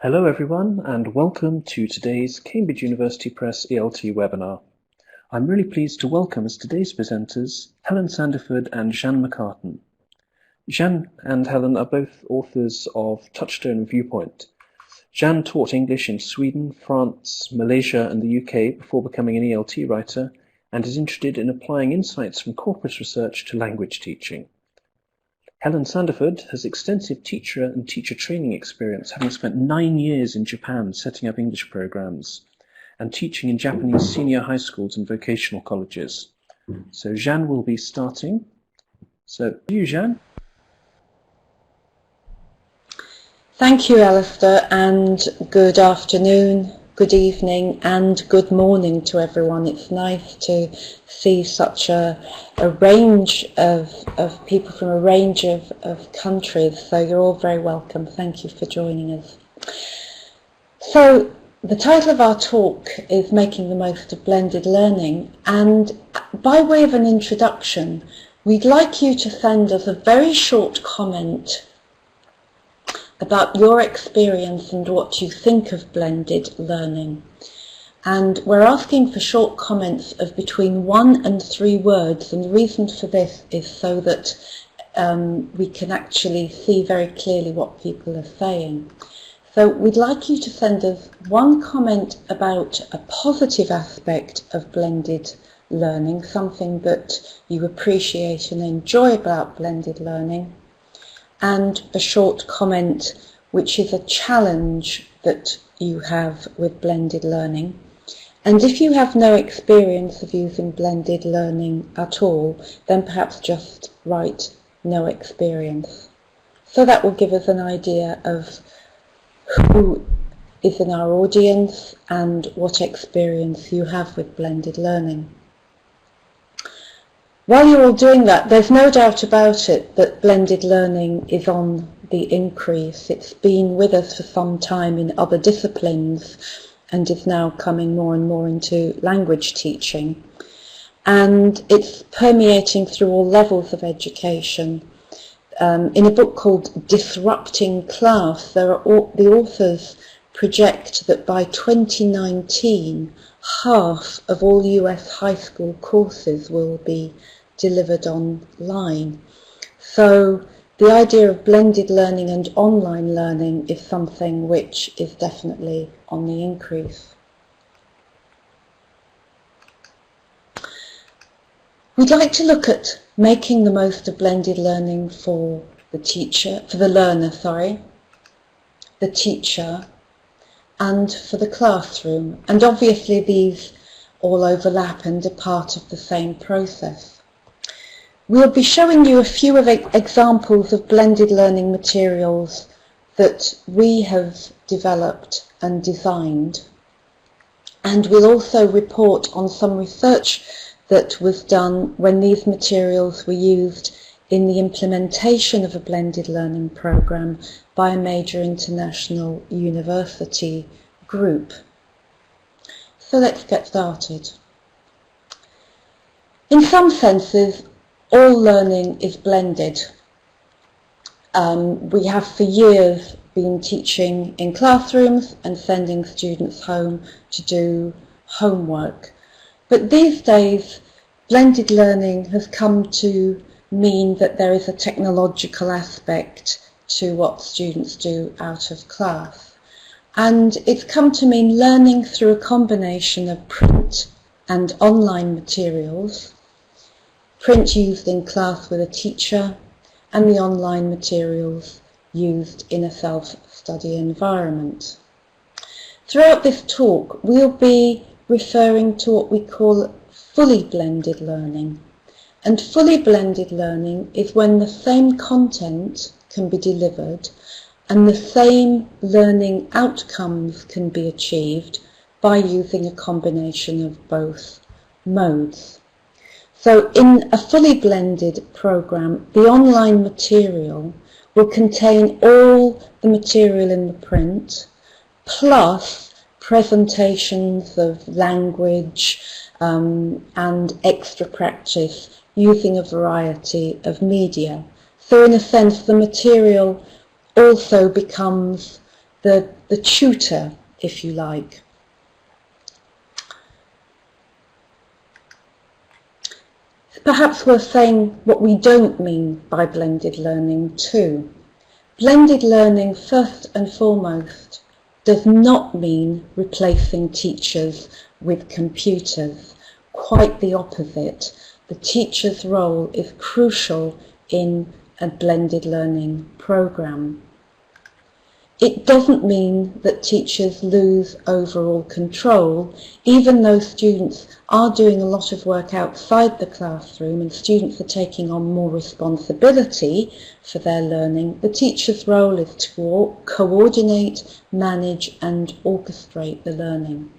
Hello everyone and welcome to today's Cambridge University Press ELT webinar. I'm really pleased to welcome as today's presenters Helen Sandiford and Jeanne McCartan. Jeanne and Helen are both authors of Touchstone and Viewpoint. Jeanne taught English in Sweden, France, Malaysia and the UK before becoming an ELT writer and is interested in applying insights from corpus research to language teaching. Helen Sandiford has extensive teacher and teacher training experience, having spent 9 years in Japan setting up English programs and teaching in Japanese senior high schools and vocational colleges. So Jeanne will be starting. So you, Jeanne. Thank you, Alistair, and good afternoon, good evening and good morning to everyone. It's nice to see such a range of people from a range of countries, so you're all very welcome. Thank you for joining us. So the title of our talk is Making the Most of Blended Learning, and by way of an introduction, we'd like you to send us a very short comment about your experience and what you think of blended learning. And we're asking for short comments of between 1 and 3 words, and the reason for this is so that we can actually see very clearly what people are saying. So we'd like you to send us one comment about a positive aspect of blended learning, something that you appreciate and enjoy about blended learning, and a short comment which is a challenge that you have with blended learning. And if you have no experience of using blended learning at all, then perhaps just write no experience. So that will give us an idea of who is in our audience and what experience you have with blended learning. While you're all doing that, there's no doubt about it that blended learning is on the increase. It's been with us for some time in other disciplines and is now coming more and more into language teaching. And it's permeating through all levels of education. In a book called Disrupting Class, the authors project that by 2019, half of all US high school courses will be delivered online. So the idea of blended learning and online learning is something which is definitely on the increase. We'd like to look at making the most of blended learning for the learner, the teacher, and for the classroom. And obviously these all overlap and are part of the same process. We'll be showing you a few of examples of blended learning materials that we have developed and designed. And we'll also report on some research that was done when these materials were used in the implementation of a blended learning program by a major international university group. So let's get started. In some senses, all learning is blended. We have for years been teaching in classrooms and sending students home to do homework. But these days, blended learning has come to mean that there is a technological aspect to what students do out of class. And it's come to mean learning through a combination of print and online materials, print used in class with a teacher, and the online materials used in a self-study environment. Throughout this talk, we'll be referring to what we call fully blended learning. And fully blended learning is when the same content can be delivered and the same learning outcomes can be achieved by using a combination of both modes. So in a fully blended program, the online material will contain all the material in the print, plus presentations of language and extra practice using a variety of media. So in a sense, the material also becomes the tutor, if you like. It's perhaps worth saying what we don't mean by blended learning too. Blended learning, first and foremost, does not mean replacing teachers with computers. Quite the opposite. The teacher's role is crucial in a blended learning program. It doesn't mean that teachers lose overall control, even though students are doing a lot of work outside the classroom and students are taking on more responsibility for their learning. The teacher's role is to coordinate, manage and orchestrate the learning.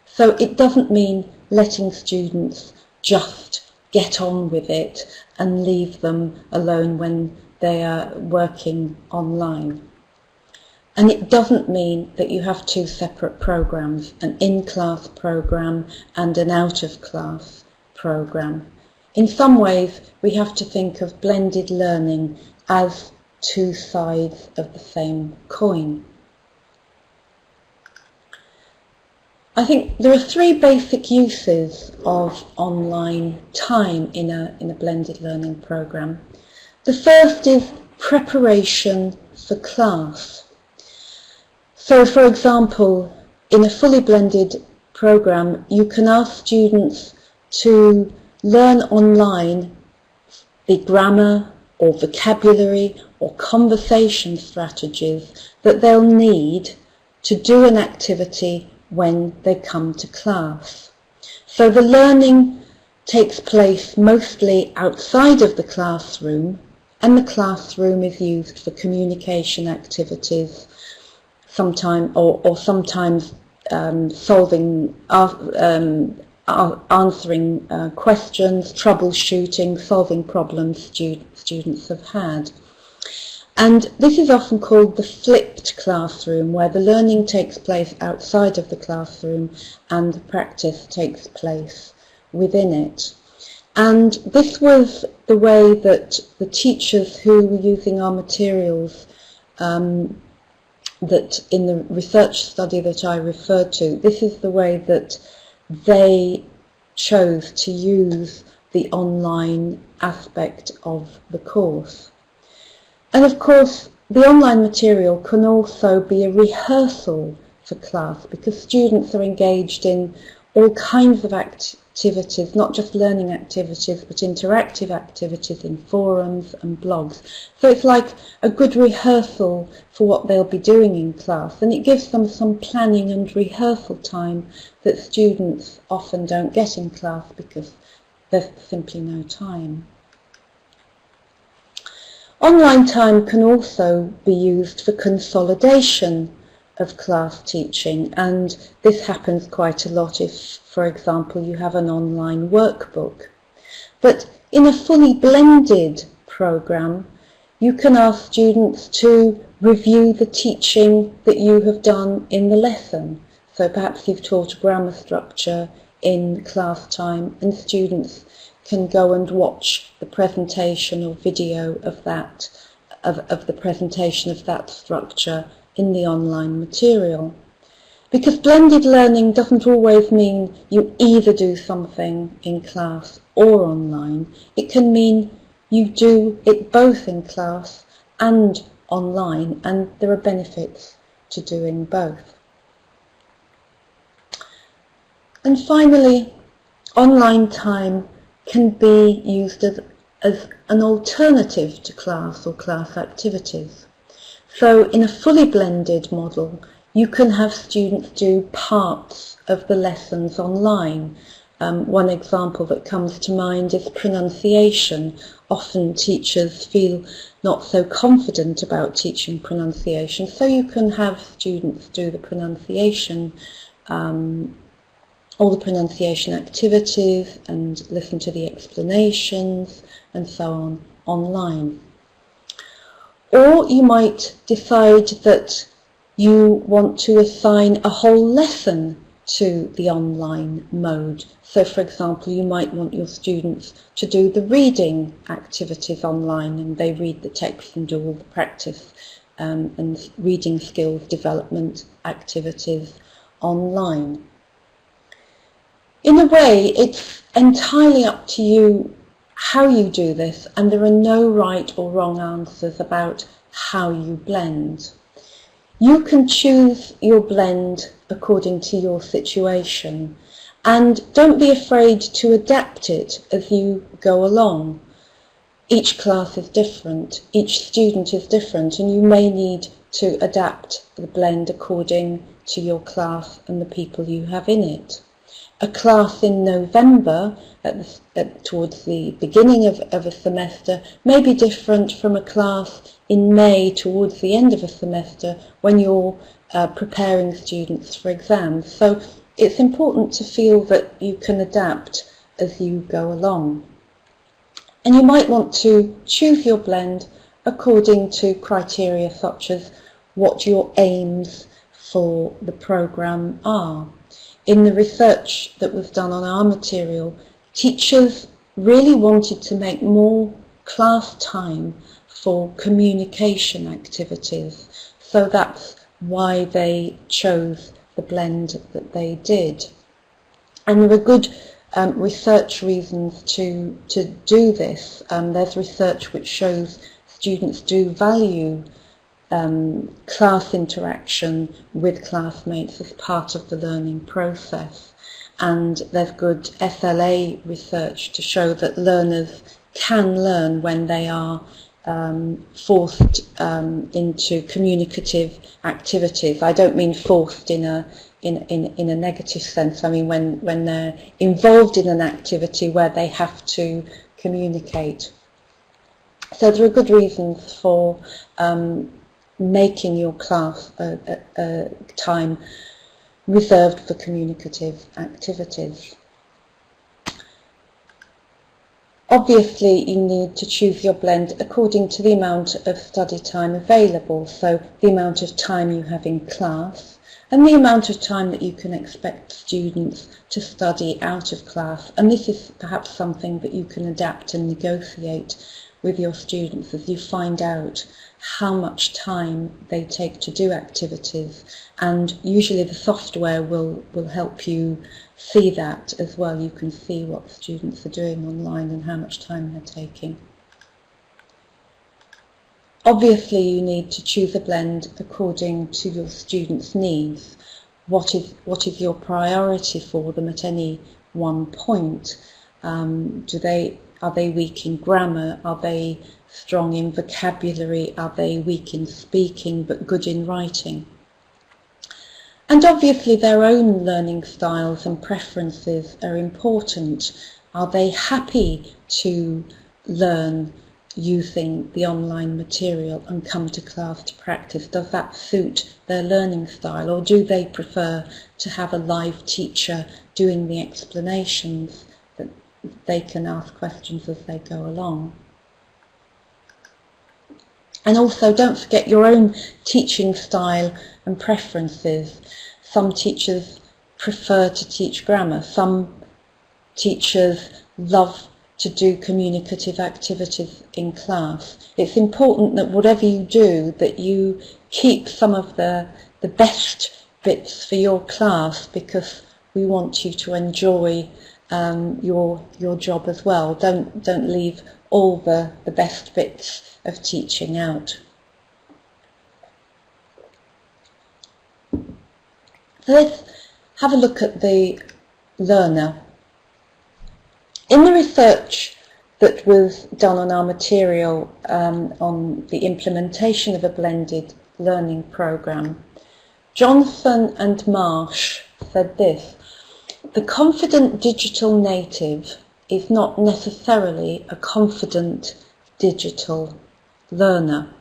So it doesn't mean letting students just get on with it and leave them alone when they are working online. And it doesn't mean that you have two separate programs, an in-class program and an out-of-class program. In some ways, we have to think of blended learning as two sides of the same coin. I think there are three basic uses of online time in a blended learning program. The first is preparation for class. So, for example, in a fully blended program, you can ask students to learn online the grammar or vocabulary or conversation strategies that they'll need to do an activity when they come to class. So the learning takes place mostly outside of the classroom, and the classroom is used for communication activities, sometimes solving, answering questions, troubleshooting, solving problems students have had. And this is often called the flipped classroom, where the learning takes place outside of the classroom and the practice takes place within it. And this was the way that the teachers who were using our materials, that in the research study that I referred to, this is the way that they chose to use the online aspect of the course. And of course, the online material can also be a rehearsal for class, because students are engaged in all kinds of activities, not just learning activities, but interactive activities in forums and blogs. So it's like a good rehearsal for what they'll be doing in class, and it gives them some planning and rehearsal time that students often don't get in class because there's simply no time. Online time can also be used for consolidation of class teaching, and this happens quite a lot if, for example, you have an online workbook. But in a fully blended program, you can ask students to review the teaching that you have done in the lesson. So perhaps you've taught a grammar structure in class time, and students can go and watch the presentation or video of that, of the presentation of that structure in the online material. Because blended learning doesn't always mean you either do something in class or online. It can mean you do it both in class and online, and there are benefits to doing both. And finally, online time can be used as an alternative to class or class activities. So in a fully blended model, you can have students do parts of the lessons online. One example that comes to mind is pronunciation. Often teachers feel not so confident about teaching pronunciation, so you can have students do the pronunciation, all the pronunciation activities, and listen to the explanations and so on online. Or you might decide that you want to assign a whole lesson to the online mode. So, for example, you might want your students to do the reading activities online, and they read the text and do all the practice and reading skills development activities online. In a way, it's entirely up to you how you do this, and there are no right or wrong answers about how you blend. You can choose your blend according to your situation, and don't be afraid to adapt it as you go along. Each class is different, each student is different, and you may need to adapt the blend according to your class and the people you have in it. A class in November, towards the beginning of a semester, may be different from a class in May towards the end of a semester when you're preparing students for exams. So it's important to feel that you can adapt as you go along. And you might want to choose your blend according to criteria such as what your aims for the programme are. In the research that was done on our material, teachers really wanted to make more class time for communication activities, so that's why they chose the blend that they did. And there are good research reasons to do this. There's research which shows students do value class interaction with classmates as part of the learning process, and there's good SLA research to show that learners can learn when they are forced into communicative activities. I don't mean forced in a negative sense. I mean when they're involved in an activity where they have to communicate. So there are good reasons for making your class a time reserved for communicative activities. Obviously, you need to choose your blend according to the amount of study time available, so the amount of time you have in class and the amount of time that you can expect students to study out of class. And this is perhaps something that you can adapt and negotiate with your students as you find out how much time they take to do activities, and usually the software will help you see that as well. You can see what students are doing online and how much time they're taking. Obviously you need to choose a blend according to your students' needs. What is your priority for them at any one point? Are they weak in grammar? Are they strong in vocabulary? Are they weak in speaking but good in writing? And obviously their own learning styles and preferences are important. Are they happy to learn using the online material and come to class to practice? Does that suit their learning style, or do they prefer to have a live teacher doing the explanations that they can ask questions as they go along? And also don't forget your own teaching style and preferences. Some teachers prefer to teach grammar. Some teachers love to do communicative activities in class. It's important that whatever you do, that you keep some of the best bits for your class, because we want you to enjoy your job as well. Don't leave all the best bits of teaching out. So let's have a look at the learner. In the research that was done on our material on the implementation of a blended learning programme, Johnson and Marsh said this: the confident digital native is not necessarily a confident digital learner.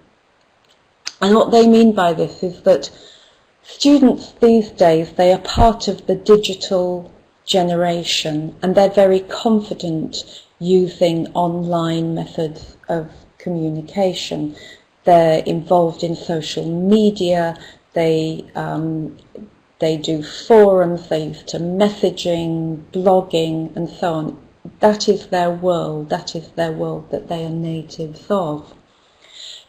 And what they mean by this is that students these days, they are part of the digital generation, and they're very confident using online methods of communication. They're involved in social media, they do forums, they use to messaging, blogging and so on. That is their world, that is their world that they are natives of.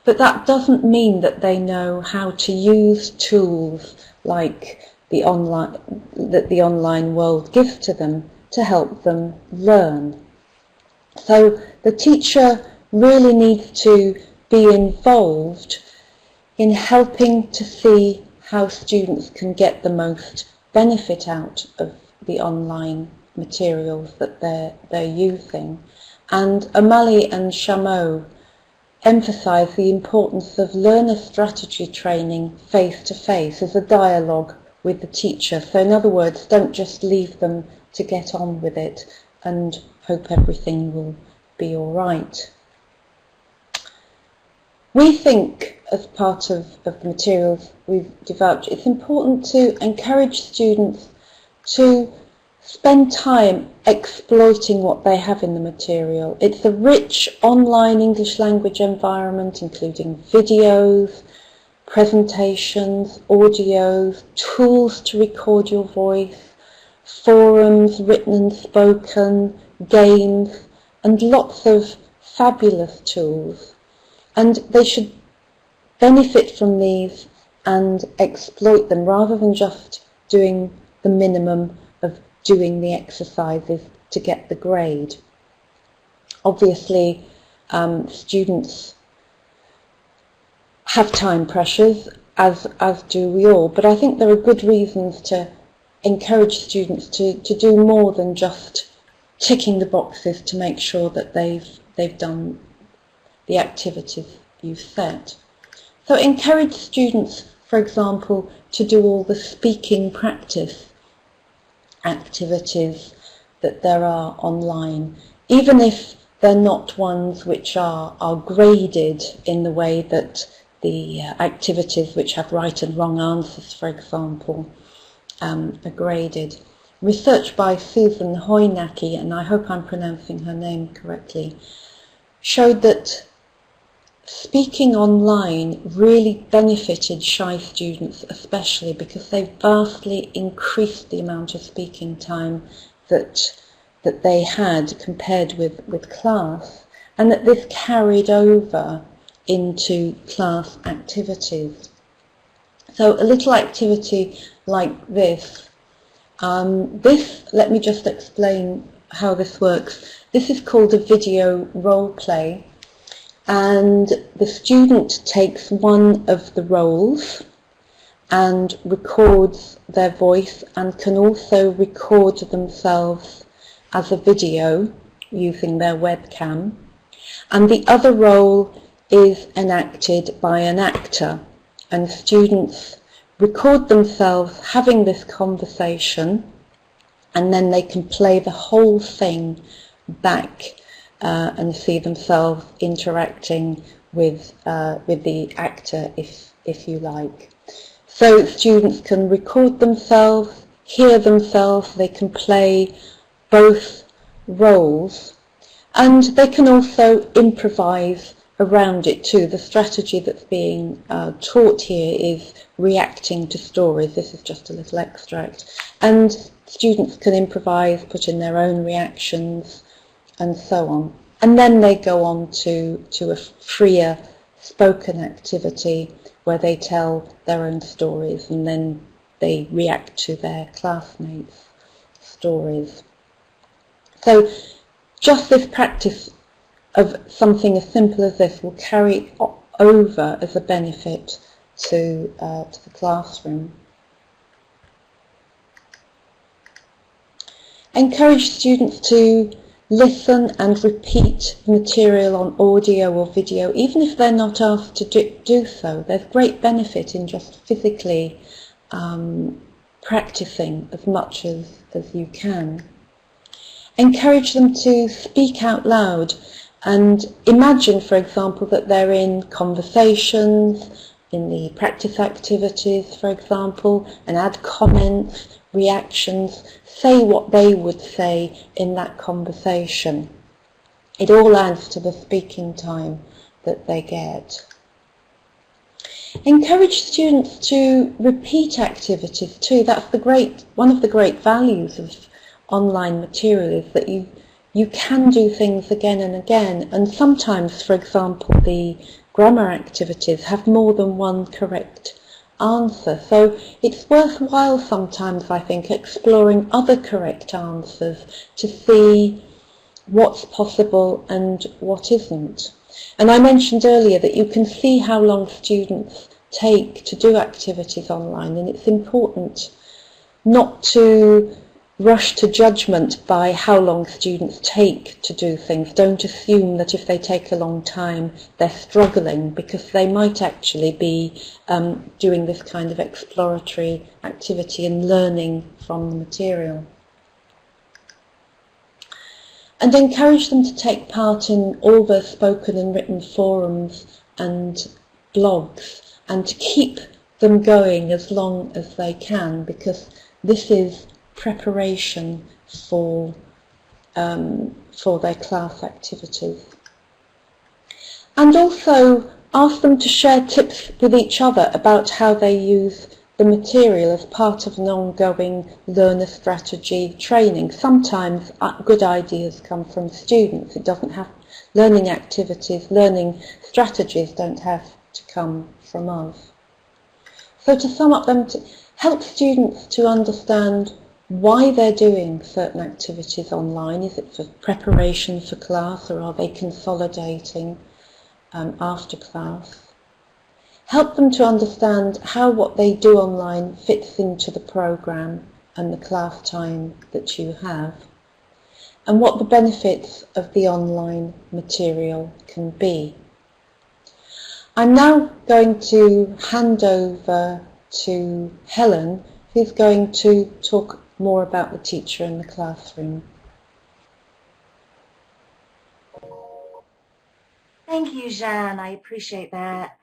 But that doesn't mean that they know how to use tools like the online world gives to them to help them learn. So the teacher really needs to be involved in helping to see how students can get the most benefit out of the online materials that they're using. And O'Malley and Chameau emphasise the importance of learner strategy training face-to-face as a dialogue with the teacher. So in other words, don't just leave them to get on with it and hope everything will be all right. We think, as part of the materials we've developed, it's important to encourage students to spend time exploiting what they have in the material. It's a rich online English language environment, including videos, presentations, audios, tools to record your voice, forums, written and spoken, games, and lots of fabulous tools. And they should benefit from these and exploit them rather than just doing the minimum of doing the exercises to get the grade. Obviously, students have time pressures, as do we all, but I think there are good reasons to encourage students to do more than just ticking the boxes to make sure that they've done the activities you've set. So encourage students, for example, to do all the speaking practice activities that there are online, even if they're not ones which are graded in the way that the activities which have right and wrong answers, for example, are graded. Research by Susan Hoynacki, and I hope I'm pronouncing her name correctly, showed that speaking online really benefited shy students, especially because they vastly increased the amount of speaking time that they had compared with class, and that this carried over into class activities. So a little activity like this, let me just explain how this works. This is called a video role play, and the student takes one of the roles and records their voice and can also record themselves as a video using their webcam, and the other role is enacted by an actor, and students record themselves having this conversation, and then they can play the whole thing back and see themselves interacting with the actor, if you like. So students can record themselves, hear themselves, they can play both roles, and they can also improvise around it too. The strategy that's being taught here is reacting to stories. This is just a little extract. And students can improvise, put in their own reactions, and so on. And then they go on to a freer spoken activity where they tell their own stories, and then they react to their classmates' stories. So just this practice of something as simple as this will carry over as a benefit to the classroom. Encourage students to listen and repeat material on audio or video, even if they're not asked to do so. There's great benefit in just physically practicing as much as you can. Encourage them to speak out loud and imagine, for example, that they're in conversations, in the practice activities, for example, and add comments, reactions, say what they would say in that conversation. It all adds to the speaking time that they get. Encourage students to repeat activities too. That's one of the great values of online material, is that you can do things again and again, and sometimes, for example, the grammar activities have more than one correct answer. So it's worthwhile sometimes, I think, exploring other correct answers to see what's possible and what isn't. And I mentioned earlier that you can see how long students take to do activities online, and it's important not to rush to judgment by how long students take to do things. Don't assume that if they take a long time they're struggling, because they might actually be doing this kind of exploratory activity and learning from the material. And encourage them to take part in all the spoken and written forums and blogs, and to keep them going as long as they can, because this is preparation for their class activities. And also ask them to share tips with each other about how they use the material as part of an ongoing learner strategy training. Sometimes good ideas come from students. It doesn't have learning activities, learning strategies don't have to come from us. So to sum up, them to help students to understand why they're doing certain activities online. Is it for preparation for class, or are they consolidating after class? Help them to understand how what they do online fits into the programme and the class time that you have, and what the benefits of the online material can be. I'm now going to hand over to Helen, who's going to talk more about the teacher in the classroom. Thank you, Jeanne. I appreciate that.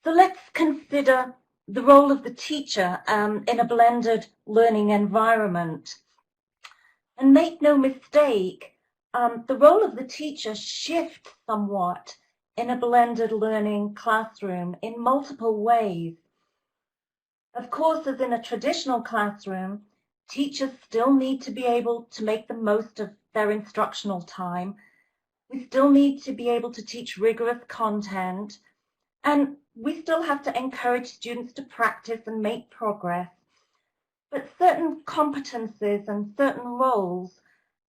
So let's consider the role of the teacher in a blended learning environment. And make no mistake, the role of the teacher shifts somewhat in a blended learning classroom in multiple ways. Of course, as in a traditional classroom, teachers still need to be able to make the most of their instructional time. We still need to be able to teach rigorous content, and we still have to encourage students to practice and make progress. But certain competencies and certain roles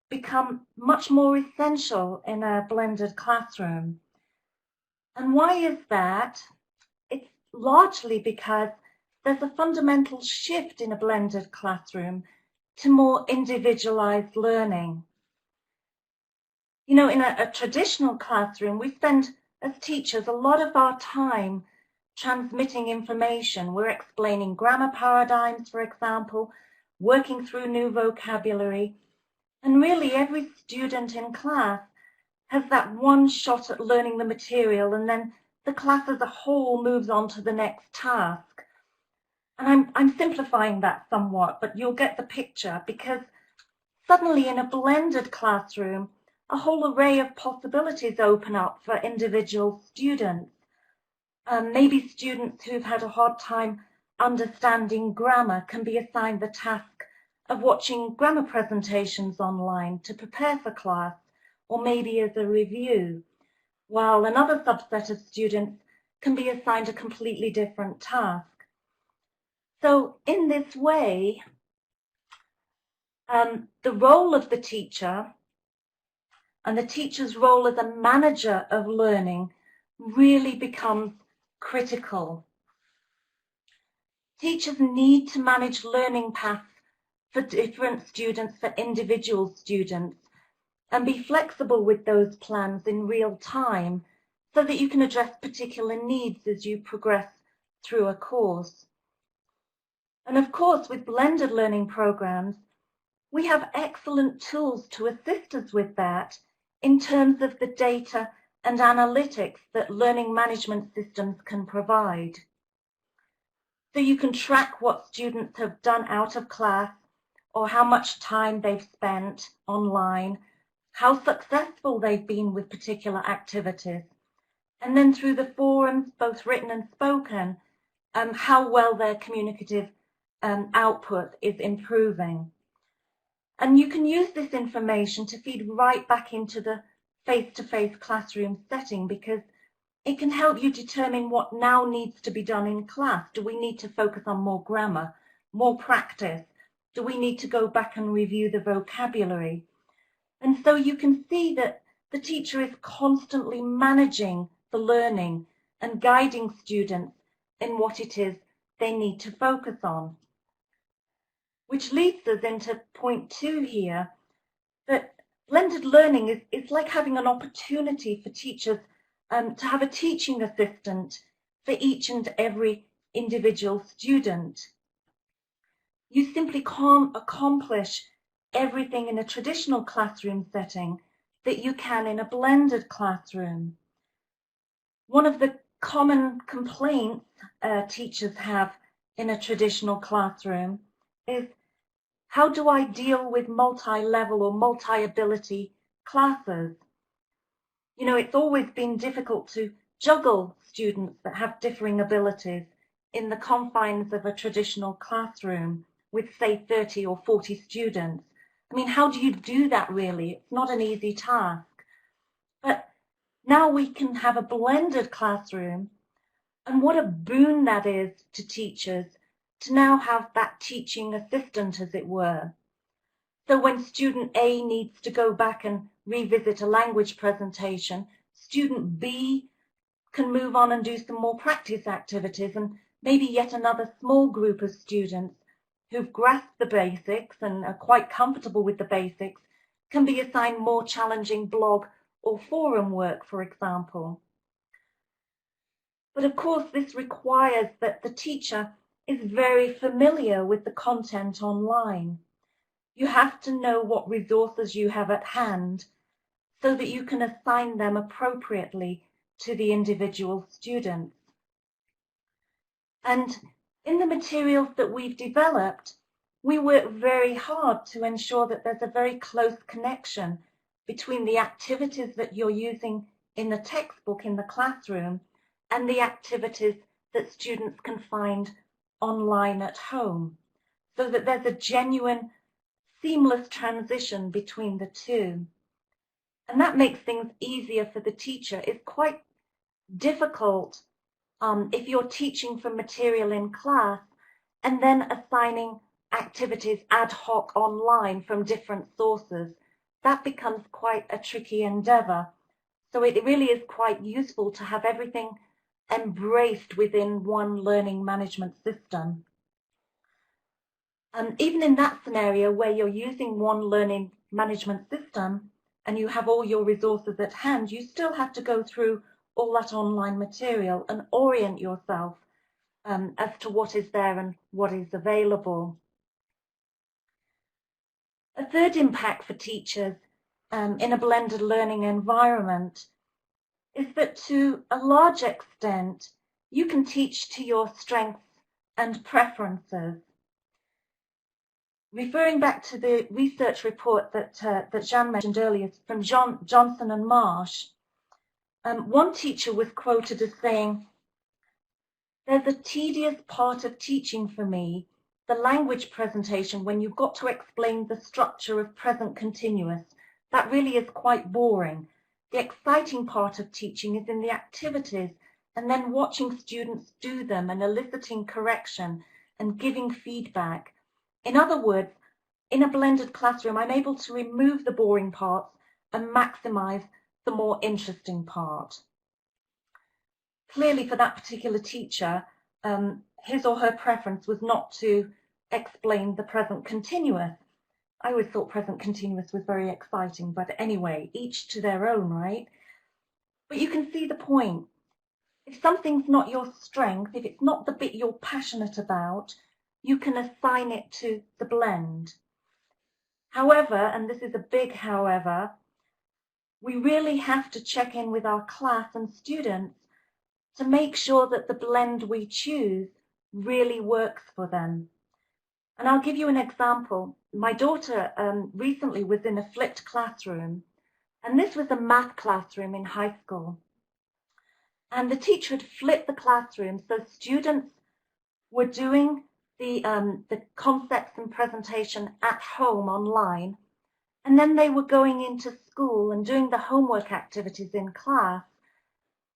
become much more essential in a blended classroom. And why is that? It's largely because there's a fundamental shift in a blended classroom to more individualized learning. You know, in a traditional classroom, we spend, as teachers, a lot of our time transmitting information. We're explaining grammar paradigms, for example, working through new vocabulary, and really every student in class has that one shot at learning the material, and then the class as a whole moves on to the next task. And I'm simplifying that somewhat, but you'll get the picture, because suddenly in a blended classroom, a whole array of possibilities open up for individual students. Maybe students who've had a hard time understanding grammar can be assigned the task of watching grammar presentations online to prepare for class, or maybe as a review, while another subset of students can be assigned a completely different task. So in this way, the role of the teacher and the teacher's role as a manager of learning really becomes critical. Teachers need to manage learning paths for different students, for individual students, and be flexible with those plans in real time so that you can address particular needs as you progress through a course. And of course, with blended learning programs, we have excellent tools to assist us with that in terms of the data and analytics that learning management systems can provide. So you can track what students have done out of class, or how much time they've spent online, how successful they've been with particular activities, and then through the forums, both written and spoken, how well their communicative output is improving. And you can use this information to feed right back into the face-to-face classroom setting, because it can help you determine what now needs to be done in class. Do we need to focus on more grammar, more practice? Do we need to go back and review the vocabulary? And so you can see that the teacher is constantly managing the learning and guiding students in what it is they need to focus on. Which leads us into point 2 here, that blended learning is like having an opportunity for teachers to have a teaching assistant for each and every individual student. You simply can't accomplish everything in a traditional classroom setting that you can in a blended classroom. One of the common complaints teachers have in a traditional classroom is, how do I deal with multi-level or multi-ability classes? You know, it's always been difficult to juggle students that have differing abilities in the confines of a traditional classroom with, say, 30 or 40 students. I mean, how do you do that really? It's not an easy task. But now we can have a blended classroom, and what a boon that is to teachers to now have that teaching assistant, as it were. So when student A needs to go back and revisit a language presentation, student B can move on and do some more practice activities, and maybe yet another small group of students who've grasped the basics and are quite comfortable with the basics can be assigned more challenging blog or forum work, for example. But of course, this requires that the teacher is very familiar with the content online. You have to know what resources you have at hand so that you can assign them appropriately to the individual students. And in the materials that we've developed, we work very hard to ensure that there's a very close connection between the activities that you're using in the textbook in the classroom and the activities that students can find online at home, so that there's a genuine, seamless transition between the two. And that makes things easier for the teacher. It's quite difficult if you're teaching from material in class and then assigning activities ad hoc online from different sources. That becomes quite a tricky endeavor. So it really is quite useful to have everything embraced within one learning management system. And even in that scenario where you're using one learning management system and you have all your resources at hand, you still have to go through all that online material and orient yourself as to what is there and what is available. A third impact for teachers in a blended learning environment is that to a large extent, you can teach to your strengths and preferences. Referring back to the research report that Jeanne mentioned earlier from Johnson and Marsh, one teacher was quoted as saying, "There's a tedious part of teaching for me, the language presentation, when you've got to explain the structure of present continuous. That really is quite boring. The exciting part of teaching is in the activities and then watching students do them and eliciting correction and giving feedback. In other words, in a blended classroom, I'm able to remove the boring parts and maximize the more interesting part." Clearly for that particular teacher, his or her preference was not to explain the present continuous. I always thought present continuous was very exciting, but anyway, each to their own, right? But you can see the point. If something's not your strength, if it's not the bit you're passionate about, you can assign it to the blend. However, and this is a big however, we really have to check in with our class and students to make sure that the blend we choose really works for them. And I'll give you an example. My daughter recently was in a flipped classroom, and this was a math classroom in high school. And the teacher had flipped the classroom, so students were doing the concepts and presentation at home online, And then they were going into school and doing the homework activities in class.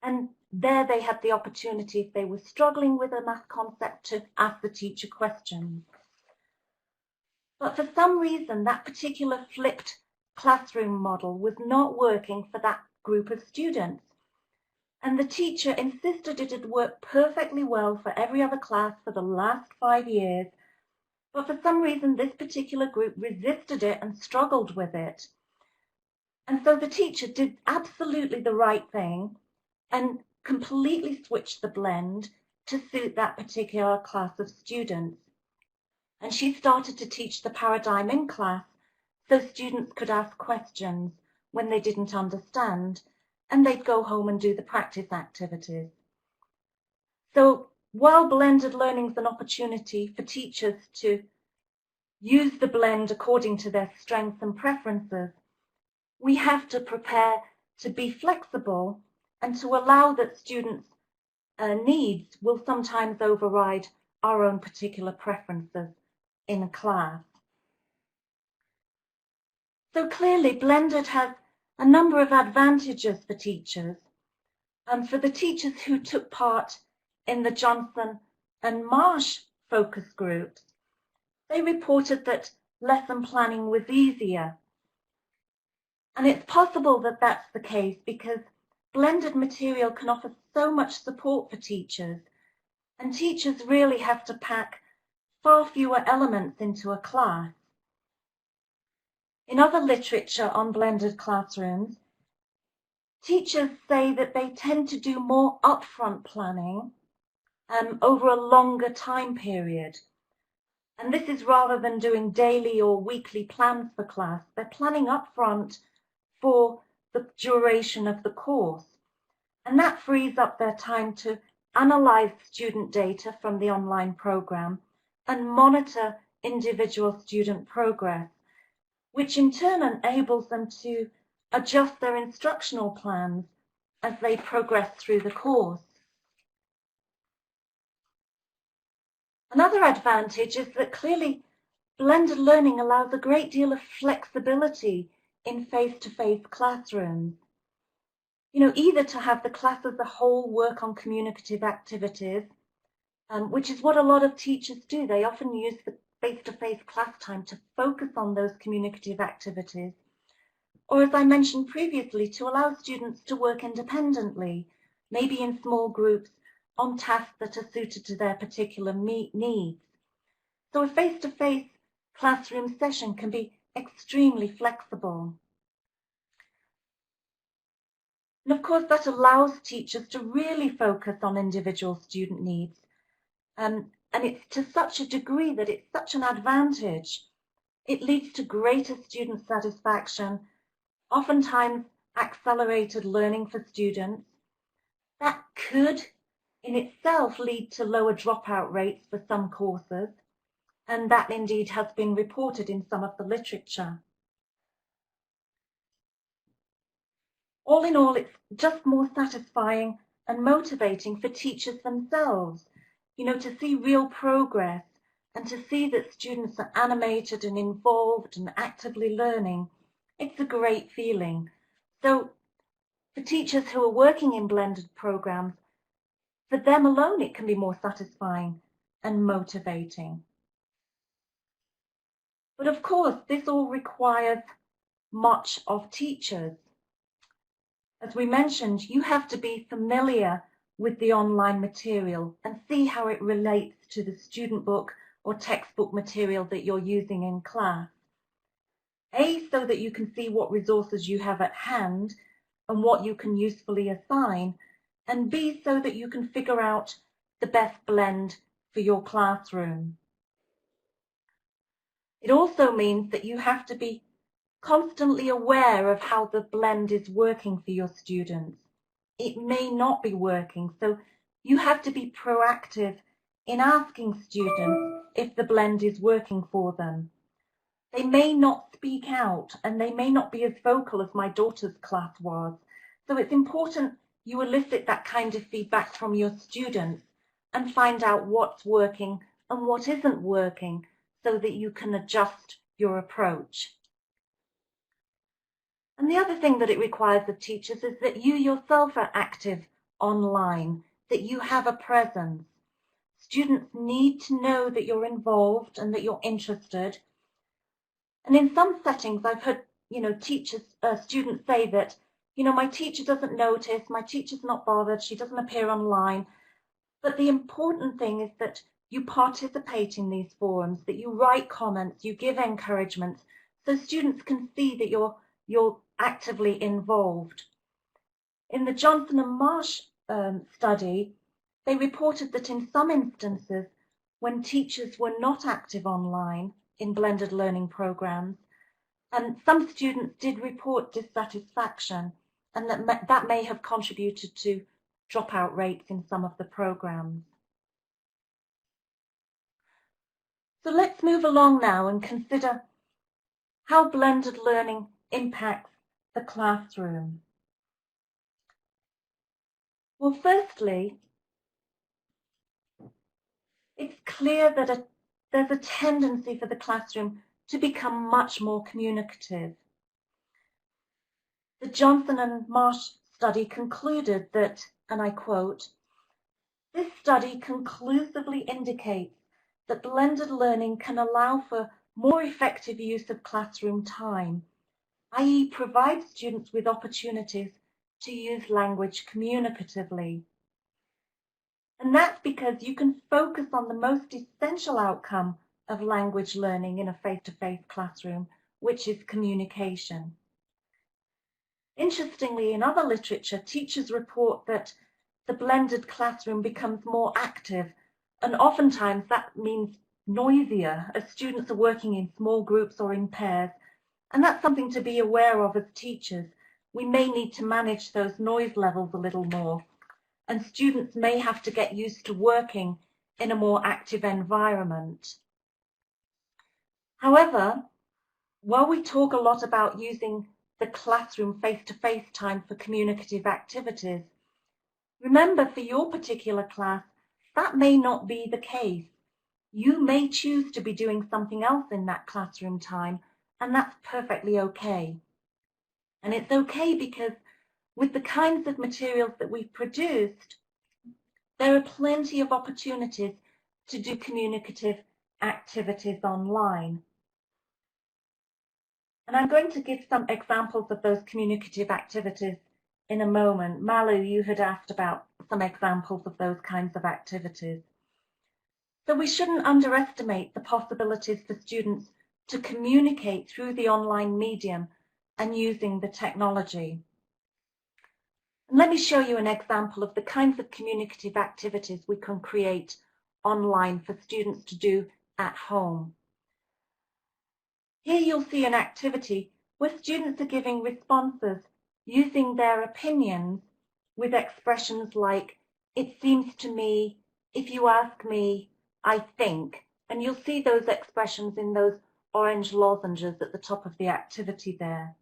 And there they had the opportunity, if they were struggling with a math concept, to ask the teacher questions. But for some reason, that particular flipped classroom model was not working for that group of students. And the teacher insisted it had worked perfectly well for every other class for the last 5 years. But for some reason, this particular group resisted it and struggled with it. And so the teacher did absolutely the right thing and completely switched the blend to suit that particular class of students. And she started to teach the paradigm in class so students could ask questions when they didn't understand, and they'd go home and do the practice activities. So while blended learning is an opportunity for teachers to use the blend according to their strengths and preferences, we have to prepare to be flexible and to allow that students' needs will sometimes override our own particular preferences in a class. So clearly, blended has a number of advantages for teachers. For the teachers who took part in the Johnson and Marsh focus groups, they reported that lesson planning was easier. And it's possible that that's the case because blended material can offer so much support for teachers, and teachers really have to pack far fewer elements into a class. In other literature on blended classrooms, teachers say that they tend to do more upfront planning over a longer time period. And this is rather than doing daily or weekly plans for class. They're planning upfront for the duration of the course. And that frees up their time to analyze student data from the online program and monitor individual student progress, which in turn enables them to adjust their instructional plans as they progress through the course. Another advantage is that clearly blended learning allows a great deal of flexibility in face-to-face classrooms. Either to have the class as a whole work on communicative activities, which is what a lot of teachers do. They often use the face-to-face class time to focus on those communicative activities. Or, as I mentioned previously, to allow students to work independently, maybe in small groups, on tasks that are suited to their particular needs. So a face-to-face classroom session can be extremely flexible. And of course, that allows teachers to really focus on individual student needs. And it's to such a degree that it's such an advantage. It leads to greater student satisfaction, oftentimes accelerated learning for students. That could in itself lead to lower dropout rates for some courses, and that indeed has been reported in some of the literature. All in all, it's just more satisfying and motivating for teachers themselves, to see real progress and to see that students are animated and involved and actively learning. It's a great feeling. So for teachers who are working in blended programs, for them alone, it can be more satisfying and motivating. But of course, this all requires much of teachers. As we mentioned, you have to be familiar with the online material and see how it relates to the student book or textbook material that you're using in class. A, so that you can see what resources you have at hand and what you can usefully assign, and B, so that you can figure out the best blend for your classroom. It also means that you have to be constantly aware of how the blend is working for your students. It may not be working, so you have to be proactive in asking students if the blend is working for them. They may not speak out and they may not be as vocal as my daughter's class was, so it's important you elicit that kind of feedback from your students and find out what's working and what isn't working so that you can adjust your approach. And the other thing that it requires of teachers is that you yourself are active online, that you have a presence. Students need to know that you're involved and that you're interested. And in some settings, I've heard, students say that, my teacher doesn't notice, my teacher's not bothered, she doesn't appear online. But the important thing is that you participate in these forums, that you write comments, you give encouragements, so students can see that you're actively involved. In the Johnson and Marsh study, they reported that in some instances, when teachers were not active online in blended learning programs, and some students did report dissatisfaction, and that may have contributed to dropout rates in some of the programs. So let's move along now and consider how blended learning impacts the classroom. Well, firstly, it's clear that there's a tendency for the classroom to become much more communicative. The Johnson and Marsh study concluded that, and I quote, "This study conclusively indicates that blended learning can allow for more effective use of classroom time, i.e. provide students with opportunities to use language communicatively." And that's because you can focus on the most essential outcome of language learning in a face-to-face classroom, which is communication. Interestingly, in other literature, teachers report that the blended classroom becomes more active, and oftentimes that means noisier as students are working in small groups or in pairs, and that's something to be aware of as teachers. We may need to manage those noise levels a little more, and students may have to get used to working in a more active environment. However, while we talk a lot about using the classroom face-to-face time for communicative activities, remember, for your particular class, that may not be the case. You may choose to be doing something else in that classroom time, and that's perfectly okay. And it's okay because with the kinds of materials that we've produced, there are plenty of opportunities to do communicative activities online. And I'm going to give some examples of those communicative activities in a moment. Malu, you had asked about some examples of those kinds of activities. So we shouldn't underestimate the possibilities for students to communicate through the online medium and using the technology. And let me show you an example of the kinds of communicative activities we can create online for students to do at home. Here you'll see an activity where students are giving responses using their opinions with expressions like, "it seems to me," "if you ask me," "I think." And you'll see those expressions in those orange lozenges at the top of the activity there.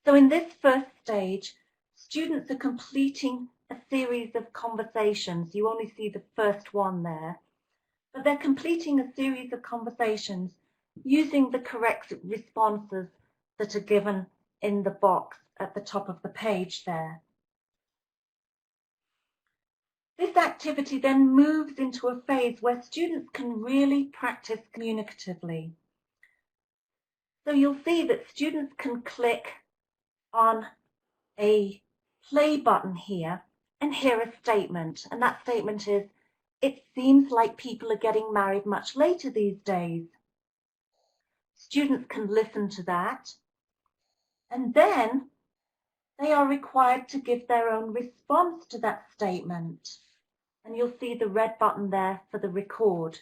So in this first stage, students are completing a series of conversations. You only see the first one there, but they're completing a series of conversations using the correct responses that are given in the box at the top of the page there. This activity then moves into a phase where students can really practice communicatively. So you'll see that students can click on a play button here and hear a statement, and that statement is, "It seems like people are getting married much later these days." Students can listen to that, and then they are required to give their own response to that statement. And you'll see the red button there for the record.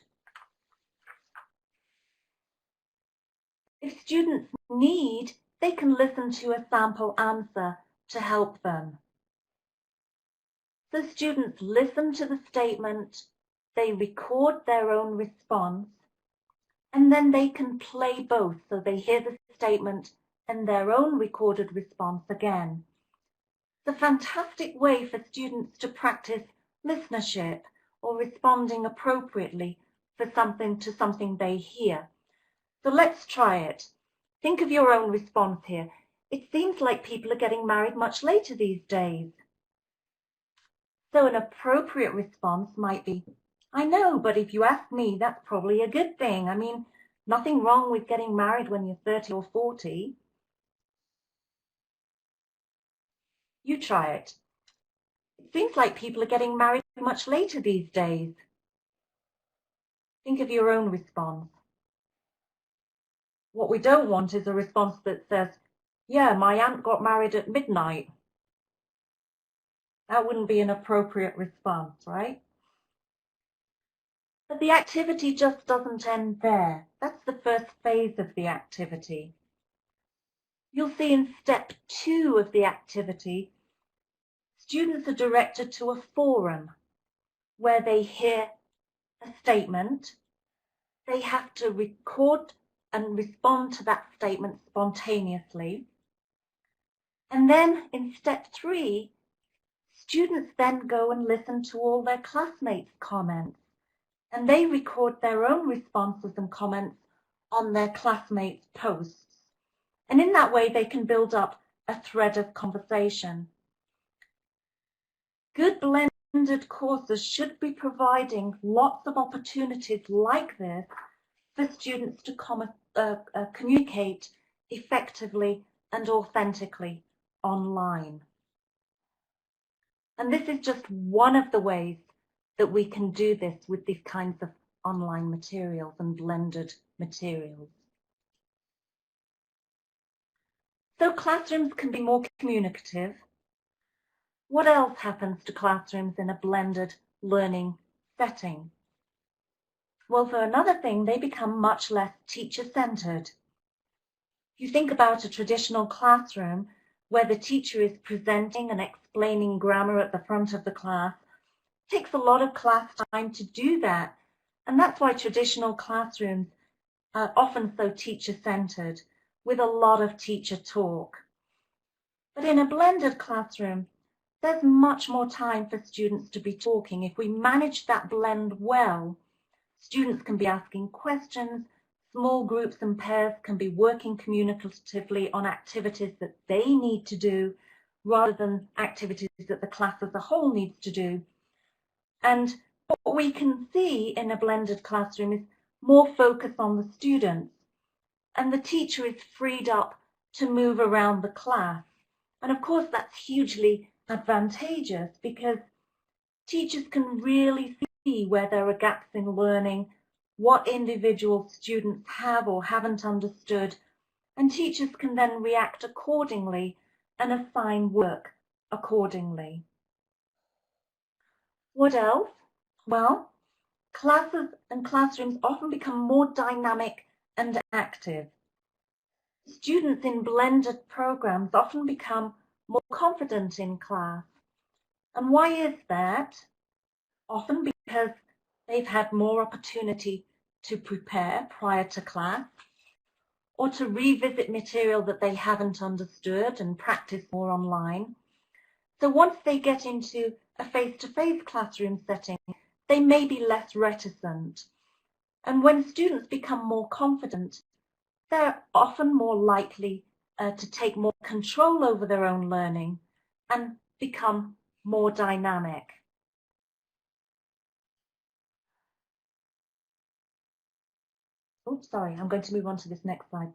If students need, they can listen to a sample answer to help them. So students listen to the statement, they record their own response, and then they can play both, so they hear the statement and their own recorded response again. It's a fantastic way for students to practice listenership or responding appropriately for something they hear. So let's try it. Think of your own response here. It seems like people are getting married much later these days. So an appropriate response might be, I know, but if you ask me, that's probably a good thing. I mean, nothing wrong with getting married when you're 30 or 40. You try it. It seems like people are getting married much later these days. Think of your own response. What we don't want is a response that says, yeah, my aunt got married at midnight. That wouldn't be an appropriate response, right? But the activity just doesn't end there. That's the first phase of the activity. You'll see in step 2 of the activity, students are directed to a forum where they hear a statement. They have to record and respond to that statement spontaneously. And then in step 3, students then go and listen to all their classmates' comments, and they record their own responses and comments on their classmates' posts. And in that way, they can build up a thread of conversation. Good blended courses should be providing lots of opportunities like this for students to communicate effectively and authentically online. And this is just one of the ways that we can do this with these kinds of online materials and blended materials. So classrooms can be more communicative. What else happens to classrooms in a blended learning setting? Well, for another thing, they become much less teacher-centered. If you think about a traditional classroom where the teacher is presenting and explaining grammar at the front of the class, it takes a lot of class time to do that. And that's why traditional classrooms are often so teacher-centered, with a lot of teacher talk. But in a blended classroom, there's much more time for students to be talking. If we manage that blend well, students can be asking questions, small groups and pairs can be working communicatively on activities that they need to do rather than activities that the class as a whole needs to do. And what we can see in a blended classroom is more focus on the students, and the teacher is freed up to move around the class. And of course, that's hugely advantageous because teachers can really see where there are gaps in learning, what individual students have or haven't understood, and teachers can then react accordingly and assign work accordingly. What else? Well, classes and classrooms often become more dynamic and active. Students in blended programs often become more confident in class. And why is that? Often because they've had more opportunity to prepare prior to class, or to revisit material that they haven't understood and practice more online. So once they get into a face-to-face classroom setting, they may be less reticent. And when students become more confident, they're often more likely to take more control over their own learning and become more dynamic. Oops, sorry, I'm going to move on to this next slide.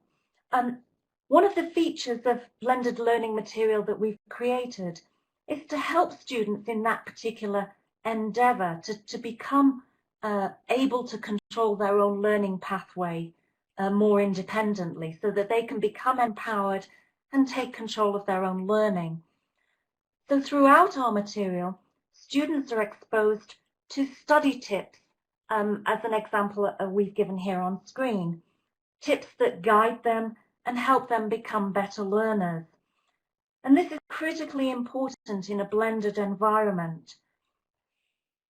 One of the features of blended learning material that we've created is to help students in that particular endeavour to become able to control their own learning pathway more independently, so that they can become empowered and take control of their own learning. So throughout our material, students are exposed to study tips, as an example we've given here on screen, tips that guide them and help them become better learners. And this is critically important in a blended environment.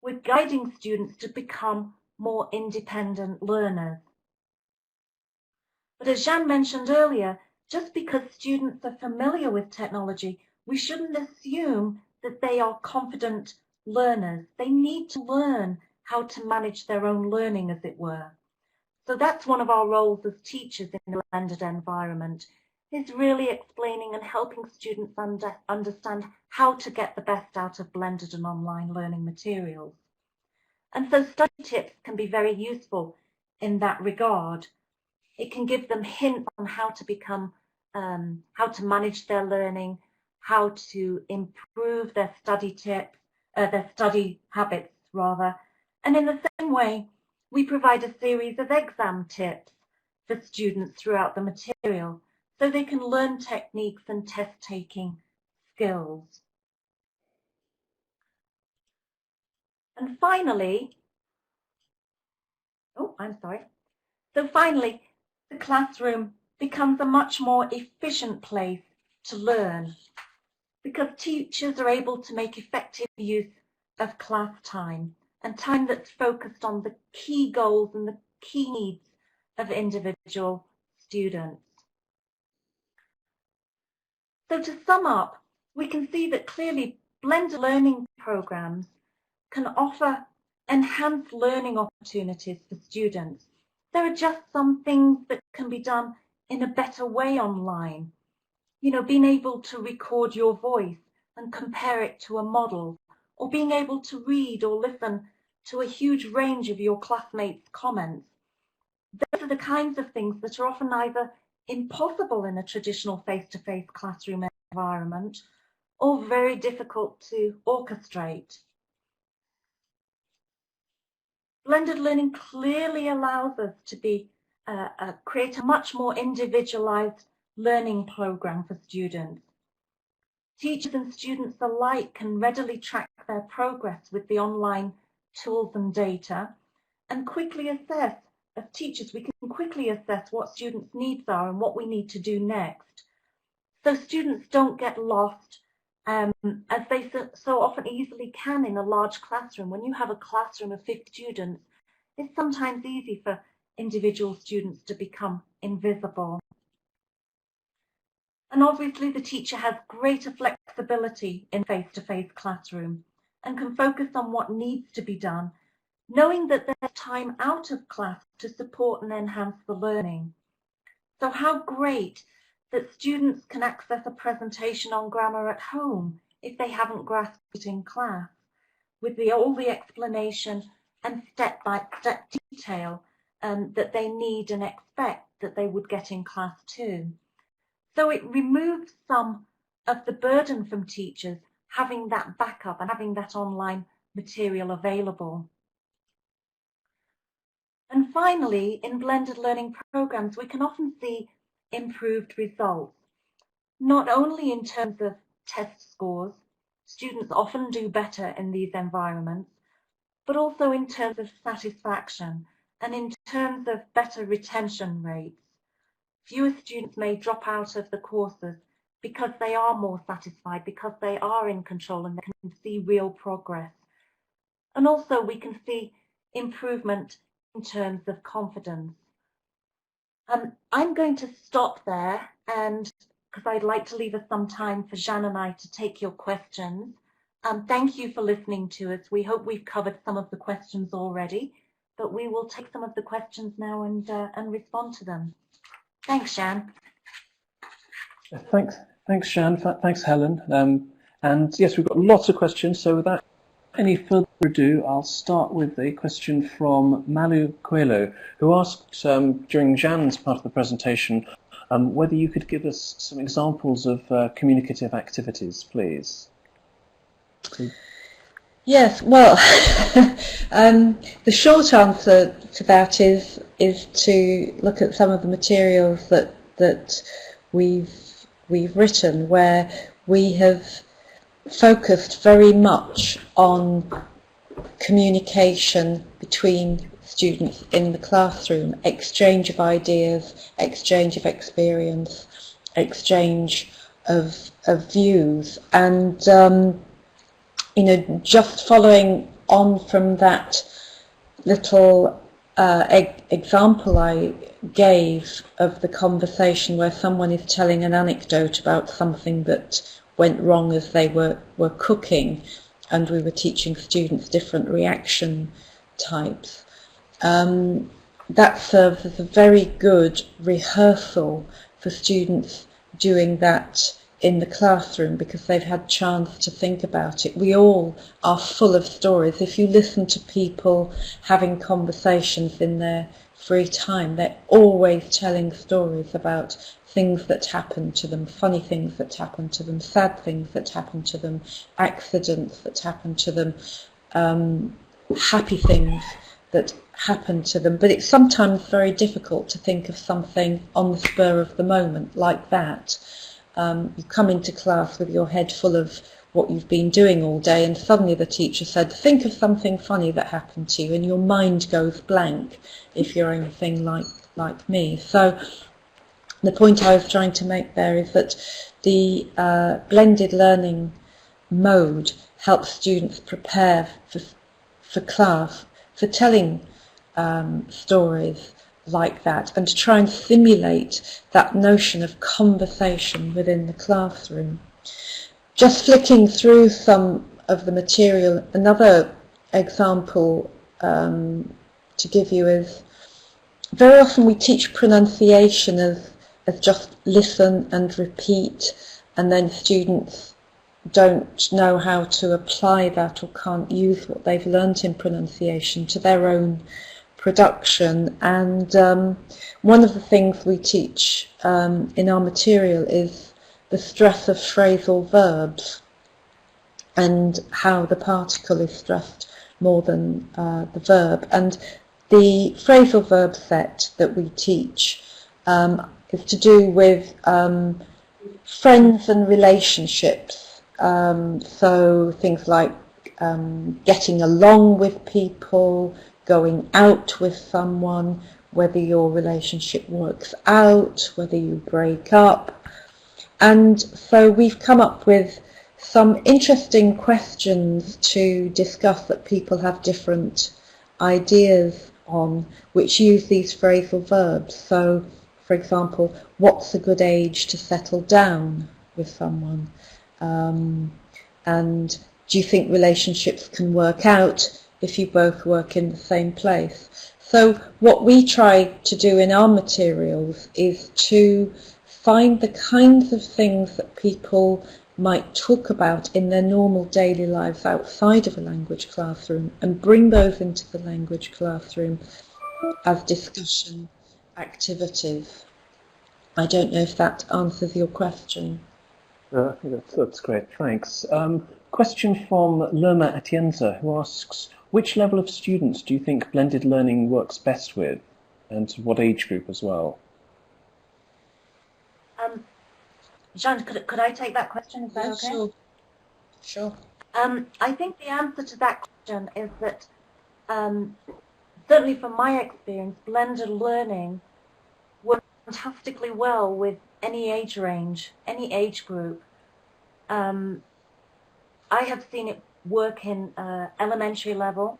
We're guiding students to become more independent learners. But as Jeanne mentioned earlier, just because students are familiar with technology, we shouldn't assume that they are confident learners. They need to learn how to manage their own learning, as it were. So that's one of our roles as teachers in a blended environment, is really explaining and helping students understand how to get the best out of blended and online learning materials. And so study tips can be very useful in that regard. It can give them hints on how to manage their learning, how to improve their study tips, their study habits rather. And in the same way, we provide a series of exam tips for students throughout the material so they can learn techniques and test-taking skills. And finally, finally, the classroom becomes a much more efficient place to learn because teachers are able to make effective use of class time and time that's focused on the key goals and the key needs of individual students. So to sum up, we can see that clearly blended learning programs can offer enhanced learning opportunities for students. There are just some things that can be done in a better way online. You know, being able to record your voice and compare it to a model, or being able to read or listen to a huge range of your classmates' comments. Those are the kinds of things that are often either impossible in a traditional face-to-face classroom environment or very difficult to orchestrate. Blended learning clearly allows us to create a much more individualized learning program for students. Teachers and students alike can readily track their progress with the online tools and data and quickly assess, as teachers, we can quickly assess what students' needs are and what we need to do next. So students don't get lost as they so often easily can in a large classroom. When you have a classroom of 50 students, it's sometimes easy for individual students to become invisible. And obviously the teacher has greater flexibility in face-to-face classroom and can focus on what needs to be done, knowing that there's time out of class to support and enhance the learning. So how great that students can access a presentation on grammar at home if they haven't grasped it in class, with all the explanation and step-by-step detail that they need and expect that they would get in class too. So it removes some of the burden from teachers having that backup and having that online material available. And finally, in blended learning programs, we can often see improved results, not only in terms of test scores, students often do better in these environments, but also in terms of satisfaction and in terms of better retention rates. Fewer students may drop out of the courses because they are more satisfied, because they are in control and they can see real progress. And also we can see improvement in terms of confidence. I'm going to stop there, and because I'd like to leave us some time for Jeanne and I to take your questions. Thank you for listening to us. We hope we've covered some of the questions already, but we will take some of the questions now and respond to them. Thanks, Jeanne. Thanks, Jeanne. Thanks, Helen. And yes, we've got lots of questions. So without any further ado, I'll start with a question from Malu Coelho, who asked during Jeanne's part of the presentation whether you could give us some examples of communicative activities, please. Yes, well, the short answer to that is to look at some of the materials that we've written, where we have focused very much on communication between students in the classroom, exchange of ideas, exchange of experience, exchange of views, and you know, just following on from that little example I gave of the conversation where someone is telling an anecdote about something that went wrong as they were cooking, and we were teaching students different reaction types. That serves as a very good rehearsal for students doing that in the classroom because they've had chance to think about it. We all are full of stories. If you listen to people having conversations in their free time, they're always telling stories about things that happen to them, funny things that happen to them, sad things that happen to them, accidents that happen to them, happy things that happen to them. But it's sometimes very difficult to think of something on the spur of the moment like that. You come into class with your head full of what you've been doing all day, and suddenly the teacher said, think of something funny that happened to you, and your mind goes blank if you're anything like me. So the point I was trying to make there is that the blended learning mode helps students prepare for class, for telling stories like that, and to try and simulate that notion of conversation within the classroom. Just flicking through some of the material, another example to give you is, very often we teach pronunciation as just listen and repeat, and then students don't know how to apply that or can't use what they've learnt in pronunciation to their own production. And one of the things we teach in our material is the stress of phrasal verbs and how the particle is stressed more than the verb. And the phrasal verb set that we teach is to do with friends and relationships. So things like getting along with people, going out with someone, whether your relationship works out, whether you break up. And so we've come up with some interesting questions to discuss that people have different ideas on, which use these phrasal verbs. So, for example, what's a good age to settle down with someone? And do you think relationships can work out if you both work in the same place? So what we try to do in our materials is to find the kinds of things that people might talk about in their normal daily lives outside of a language classroom and bring those into the language classroom as discussion activities. I don't know if that answers your question. I think that's great, thanks. Question from Lerma Atienza, who asks, which level of students do you think blended learning works best with, and what age group as well? Jeanne, could I take that question? Is that okay? Sure. I think the answer to that question is that, certainly from my experience, blended learning works fantastically well with any age range, any age group. I have seen it work in elementary level,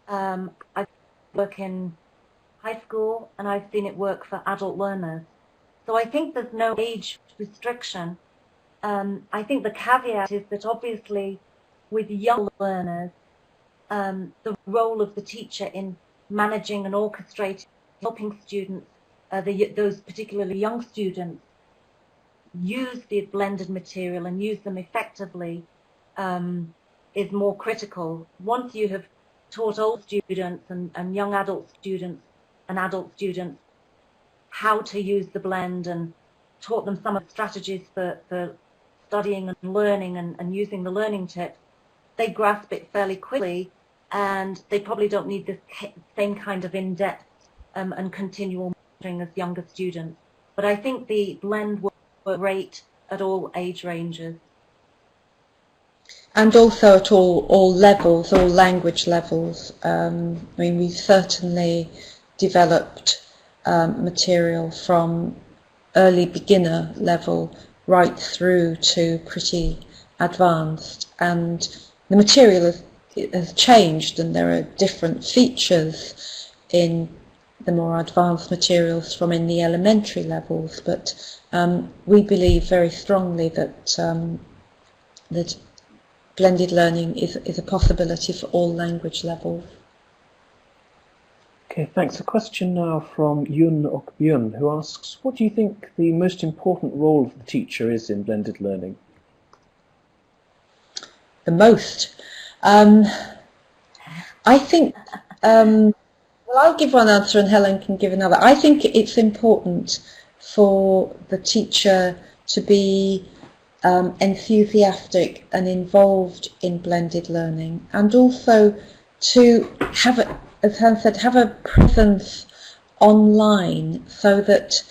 I've worked in high school, and I've seen it work for adult learners. So I think there's no age restriction. I think the caveat is that obviously with young learners, the role of the teacher in managing and orchestrating, helping students, those particularly young students, use the blended material and use them effectively is more critical. Once you have taught old students and young adult students and adult students how to use the blend and taught them some of the strategies for studying and learning and using the learning tips, they grasp it fairly quickly, and they probably don't need the same kind of in-depth and continual monitoring as younger students. But I think the blend will work great at all age ranges. And also at all levels, all language levels. I mean, we've certainly developed material from early beginner level right through to pretty advanced, and the material has changed, and there are different features in the more advanced materials from in the elementary levels, but we believe very strongly that that blended learning is a possibility for all language levels. Okay. Okay, thanks. A question now from Yun Ok-byun, who asks, what do you think the most important role of the teacher is in blended learning? The most. I think, well, I'll give one answer and Helen can give another. I think it's important for the teacher to be enthusiastic and involved in blended learning, and also to have, as Helen said, have a presence online so that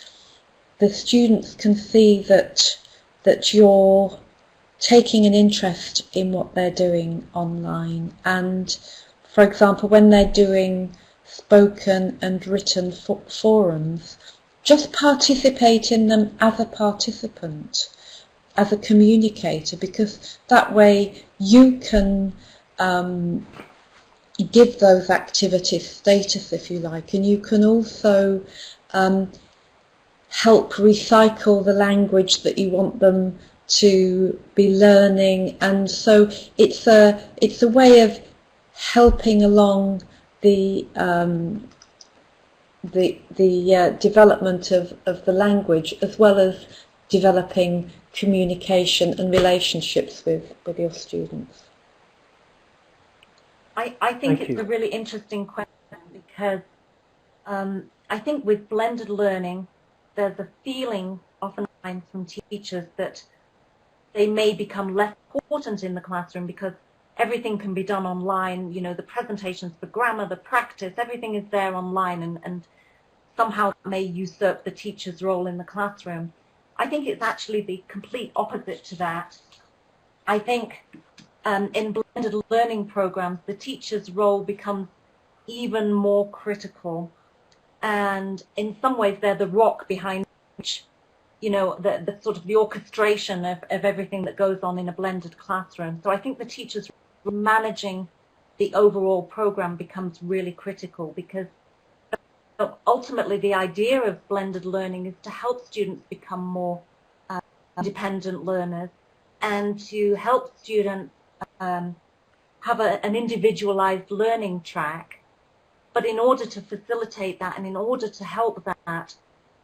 the students can see that you're taking an interest in what they're doing online. And for example, when they're doing spoken and written forums, just participate in them as a participant, as a communicator, because that way you can give those activities status, if you like, and you can also help recycle the language that you want them to be learning. And so it's a way of helping along the development of the language, as well as developing communication and relationships with your students. I think it's a really interesting question, because I think with blended learning, there's a feeling oftentimes from teachers that they may become less important in the classroom because everything can be done online. You know, the presentations, the grammar, the practice, everything is there online, and somehow may usurp the teacher's role in the classroom. I think it's actually the complete opposite to that. I think in blended learning programs, the teacher's role becomes even more critical, and in some ways they're the rock behind which, you know, the sort of the orchestration of everything that goes on in a blended classroom. So I think the teachers managing the overall program becomes really critical, because ultimately the idea of blended learning is to help students become more independent learners, and to help students have an individualized learning track. But in order to facilitate that, and in order to help that,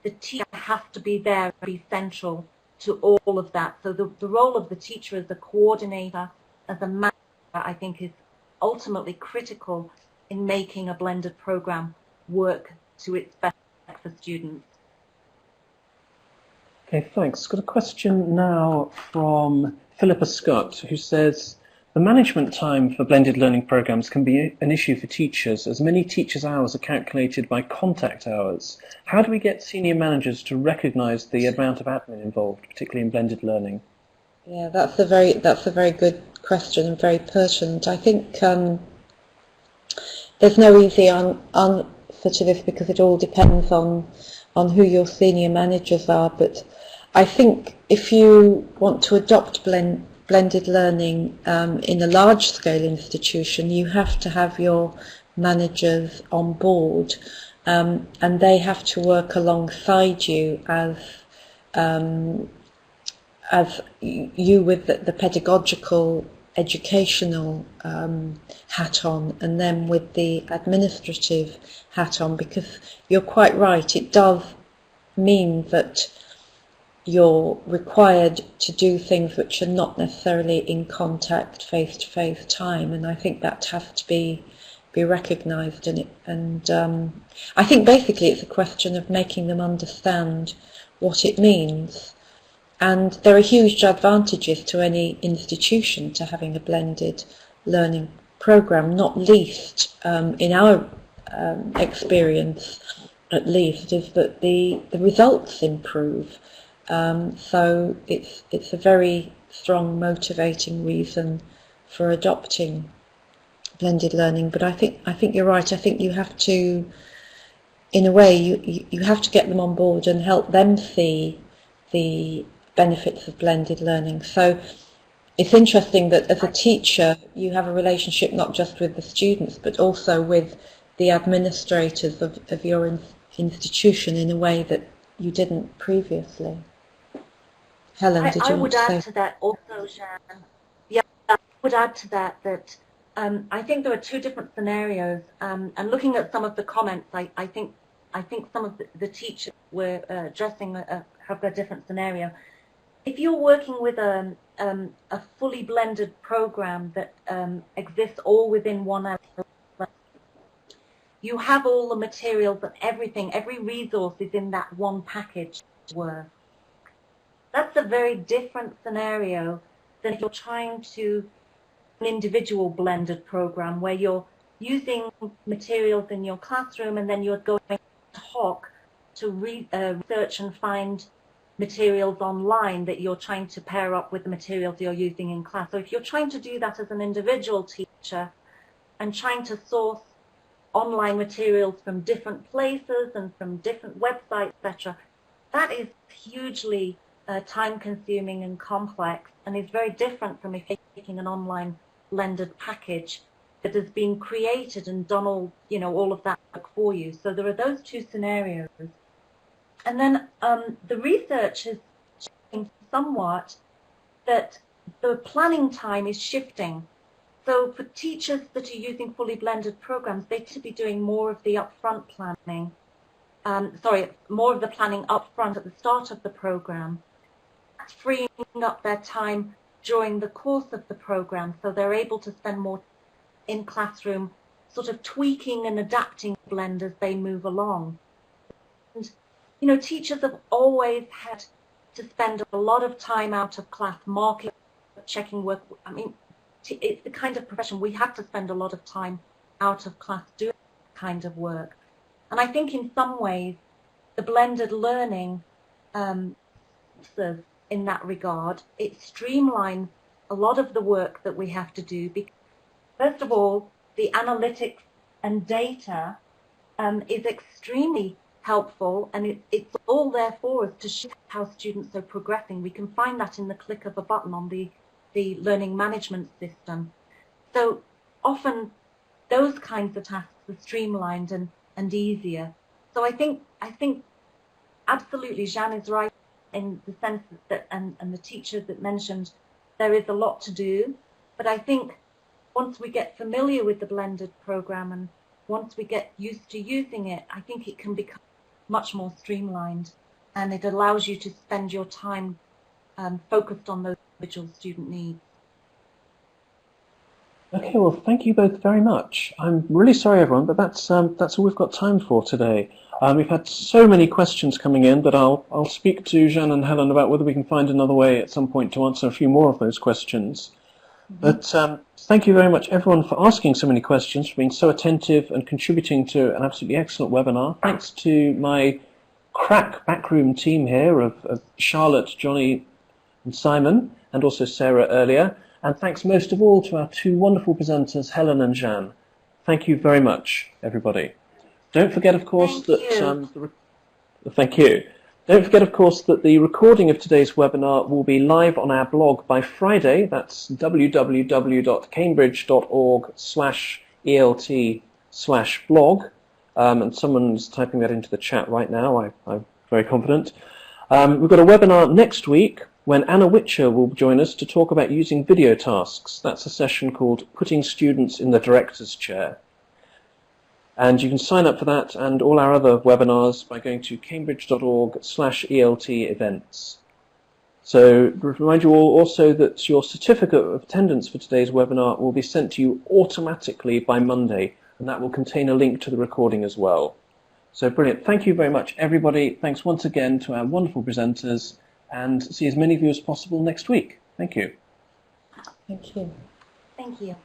the teacher has to be there and be central to all of that. So the role of the teacher as a coordinator, as a manager, I think is ultimately critical in making a blended program work to its best for students. Okay, thanks. Got a question now from Philippa Scott, who says, the management time for blended learning programs can be an issue for teachers, as many teachers' hours are calculated by contact hours. How do we get senior managers to recognise the amount of admin involved, particularly in blended learning? Yeah, that's a very good question and very pertinent. I think there's no easy answer to this, because it all depends on who your senior managers are. But I think if you want to adopt blended learning in a large-scale institution, you have to have your managers on board, and they have to work alongside you as you with the pedagogical, educational hat on, and then with the administrative hat on, because you're quite right, it does mean that you're required to do things which are not necessarily in contact face-to-face time, and I think that has to be recognised in it. And I think basically it's a question of making them understand what it means. And there are huge advantages to any institution to having a blended learning programme, not least in our experience at least, is that the results improve. So it's a very strong motivating reason for adopting blended learning. But I think you're right. I think you have to, in a way, you have to get them on board and help them see the benefits of blended learning. So it's interesting that as a teacher you have a relationship not just with the students but also with the administrators of your institution in a way that you didn't previously. Helen, did you want to say? I would add to that also, Jeanne. Yeah, I would add to that I think there are two different scenarios, and looking at some of the comments, I think some of the teachers we're addressing have a different scenario. If you're working with a fully blended program that exists all within one hour, you have all the materials and everything, every resource is in that one package work. That's a very different scenario than if you're trying to an individual blended program where you're using materials in your classroom and then you're going to hoc to research and find materials online that you're trying to pair up with the materials you're using in class. So if you're trying to do that as an individual teacher and trying to source online materials from different places and from different websites, etc., that is hugely time-consuming and complex, and is very different from if you're taking an online blended package that has been created and done all of that work for you. So there are those two scenarios. And then the research has changed somewhat that the planning time is shifting. So for teachers that are using fully blended programs, they tend to be doing more of the upfront planning, more of the planning upfront at the start of the program. That's freeing up their time during the course of the program, so they're able to spend more in classroom sort of tweaking and adapting Blend as they move along. And, teachers have always had to spend a lot of time out of class marking, checking work. I mean, it's the kind of profession we have to spend a lot of time out of class doing that kind of work. And I think in some ways, the blended learning in that regard, it streamlines a lot of the work that we have to do. Because, first of all, the analytics and data is extremely helpful, and it's all there for us to show how students are progressing. We can find that in the click of a button on the learning management system. So often those kinds of tasks are streamlined and easier. So I think absolutely Jeanne is right in the sense that, and the teacher that mentioned, there is a lot to do. But I think once we get familiar with the blended program and once we get used to using it, I think it can become much more streamlined, and it allows you to spend your time focused on those individual student needs. Okay, well, thank you both very much. I'm really sorry, everyone, but that's all we've got time for today. We've had so many questions coming in that I'll speak to Jeanne and Helen about whether we can find another way at some point to answer a few more of those questions. But thank you very much, everyone, for asking so many questions, for being so attentive and contributing to an absolutely excellent webinar. Thanks to my crack backroom team here of Charlotte, Johnny and Simon, and also Sarah earlier. And thanks most of all to our two wonderful presenters, Helen and Jeanne. Thank you very much, everybody. Don't forget, of course, thank you. Don't forget, of course, that the recording of today's webinar will be live on our blog by Friday. That's www.cambridge.org/ELT/blog. And someone's typing that into the chat right now, I'm very confident. We've got a webinar next week when Anna Witcher will join us to talk about using video tasks. That's a session called Putting Students in the Director's Chair. And you can sign up for that and all our other webinars by going to cambridge.org/ELT events. So remind you all also that your certificate of attendance for today's webinar will be sent to you automatically by Monday, and that will contain a link to the recording as well. So brilliant. Thank you very much, everybody. Thanks once again to our wonderful presenters, and see as many of you as possible next week. Thank you. Thank you. Thank you.